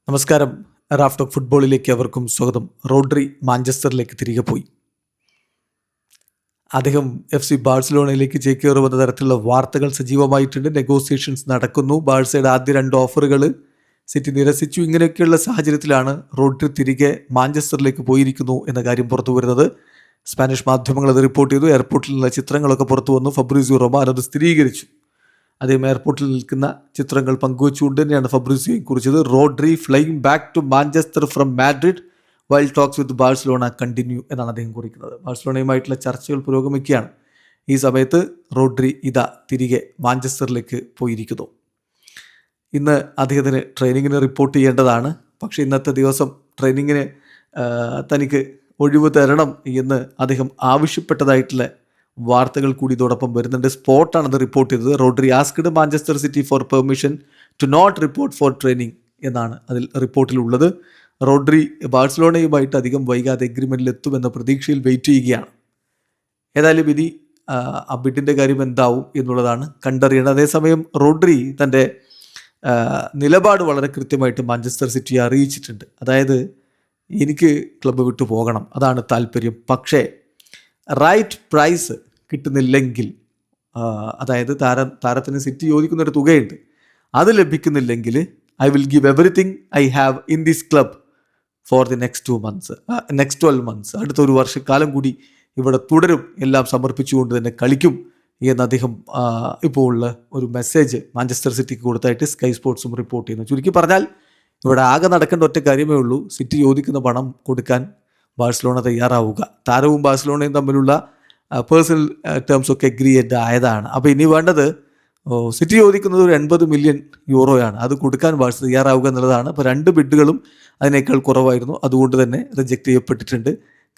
നമസ്കാരം. Raf talk ഫുട്ബോളിലേക്ക് അവർക്കും സ്വാഗതം. റോഡ്രി മാഞ്ചസ്റ്ററിലേക്ക് തിരികെ പോയി. അദ്ദേഹം FC ബാഴ്സലോണയിലേക്ക് ചേക്കേറുമെന്ന തരത്തിലുള്ള വാർത്തകൾ സജീവമായിട്ടുണ്ട്. നെഗോസിയേഷൻസ് നടക്കുന്നു. ബാഴ്സയുടെ ആദ്യ 2 ഓഫറുകൾ സിറ്റി നിരസിച്ചു. ഇങ്ങനെയൊക്കെയുള്ള സാഹചര്യത്തിലാണ് റോഡ്രി തിരികെ മാഞ്ചസ്റ്ററിലേക്ക് പോയിരിക്കുന്നു എന്ന കാര്യം പുറത്തു വരുന്നത്. സ്പാനിഷ് മാധ്യമങ്ങൾ അത് റിപ്പോർട്ട് ചെയ്തു. എയർപോർട്ടിൽ നിന്നുള്ള ചിത്രങ്ങളൊക്കെ പുറത്തു വന്നു. ഫബ്രീസിയോ റൊമാനോ അത് സ്ഥിരീകരിച്ചു. അദ്ദേഹം എയർപോർട്ടിൽ നിൽക്കുന്ന ചിത്രങ്ങൾ പങ്കുവച്ചുകൊണ്ട് തന്നെയാണ് ഫബ്രീസിയോയും കുറിച്ചത്. Rodri flying back to Manchester from Madrid while talks with Barcelona continue എന്നാണ് അദ്ദേഹം കുറിക്കുന്നത്. ബാഴ്സലോണയുമായിട്ടുള്ള ചർച്ചകൾ പുരോഗമിക്കുകയാണ്. ഈ സമയത്ത് റോഡ്രി തിരികെ മാഞ്ചസ്റ്ററിലേക്ക് പോയിരിക്കുന്നു. ഇന്ന് അദ്ദേഹത്തിന് ട്രെയിനിങ്ങിന് റിപ്പോർട്ട് ചെയ്യേണ്ടതാണ്. പക്ഷേ ഇന്നത്തെ ദിവസം ട്രെയിനിങ്ങിന് തനിക്ക് ഒഴിവ് തരണം എന്ന് അദ്ദേഹം ആവശ്യപ്പെട്ടതായിട്ടുള്ള വാർത്തകൾ കൂടി ഇതോടൊപ്പം വരുന്നുണ്ട്. സ്പോർട്ടാണത് റിപ്പോർട്ട് ചെയ്തത്. Rodri asked Manchester City for permission to not report for training എന്നാണ് അതിൽ റിപ്പോർട്ടിലുള്ളത്. റോഡ്രി ബാഴ്സലോണയുമായിട്ട് അധികം വൈകാതെ എഗ്രിമെൻറ്റിൽ എത്തുമെന്ന പ്രതീക്ഷയിൽ വെയിറ്റ് ചെയ്യുകയാണ്. ഏതായാലും ഇനി ആ ബിഡിൻ്റെ കാര്യം എന്താവും എന്നുള്ളതാണ് കണ്ടറിയേണ്ടത്. അതേസമയം റോഡ്രി തൻ്റെ നിലപാട് വളരെ കൃത്യമായിട്ട് മാഞ്ചസ്റ്റർ സിറ്റിയെ അറിയിച്ചിട്ടുണ്ട്. അതായത് എനിക്ക് ക്ലബ്ബ് വിട്ടു പോകണം, അതാണ് താല്പര്യം. പക്ഷേ റൈറ്റ് പ്രൈസ് കിട്ടുന്നില്ലെങ്കിൽ, അതായത് താരത്തിന് സിറ്റി യോജിക്കുന്നൊരു തുകയുണ്ട്, അത് ലഭിക്കുന്നില്ലെങ്കിൽ I will give everything I have in this club for the next 12 months. അടുത്ത 1 വർഷക്കാലം കൂടി ഇവിടെ തുടരും, എല്ലാം സമർപ്പിച്ചുകൊണ്ട് തന്നെ കളിക്കും എന്ന് അദ്ദേഹം ഇപ്പോൾ ഉള്ള ഒരു മെസ്സേജ് മാഞ്ചസ്റ്റർ സിറ്റിക്ക് കൊടുത്തായിട്ട് സ്കൈ സ്പോർട്സും റിപ്പോർട്ട് ചെയ്യുന്നു. ചുരുക്കി പറഞ്ഞാൽ ഇവിടെ ആകെ നടക്കേണ്ട ഒറ്റ കാര്യമേ ഉള്ളൂ, സിറ്റി ചോദിക്കുന്ന പണം കൊടുക്കാൻ ബാഴ്സലോണ തയ്യാറാവുക. താരവും ബാഴ്സലോണയും തമ്മിലുള്ള പേഴ്സണൽ ടേംസ് ഒക്കെ അഗ്രീഡ് ആയതാണ്. അപ്പോൾ ഇനി വേണ്ടത് സിറ്റി ചോദിക്കുന്നത് ഒരു 80 million യൂറോയാണ്. അത് കൊടുക്കാൻ ബാഴ്സ തയ്യാറാവുക എന്നുള്ളതാണ്. അപ്പോൾ 2 ബിഡുകളും അതിനേക്കാൾ കുറവായിരുന്നു. അതുകൊണ്ട് തന്നെ റിജക്റ്റ് ചെയ്യപ്പെട്ടിട്ടുണ്ട്.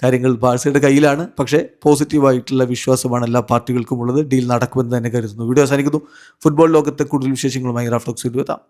കാര്യങ്ങൾ ബാഴ്സയുടെ കയ്യിലാണ്. പക്ഷേ പോസിറ്റീവായിട്ടുള്ള വിശ്വാസമാണ് എല്ലാ പാർട്ടികൾക്കും ഉള്ളത്. ഡീൽ നടക്കുമെന്ന് തന്നെ കരുതുന്നു. വീഡിയോ അവസാനിക്കുന്നു. ഫുട്ബോൾ ലോകത്തെ കൂടുതൽ വിശേഷങ്ങളുമായി റാഫ് ടോക്സ് എത്താം.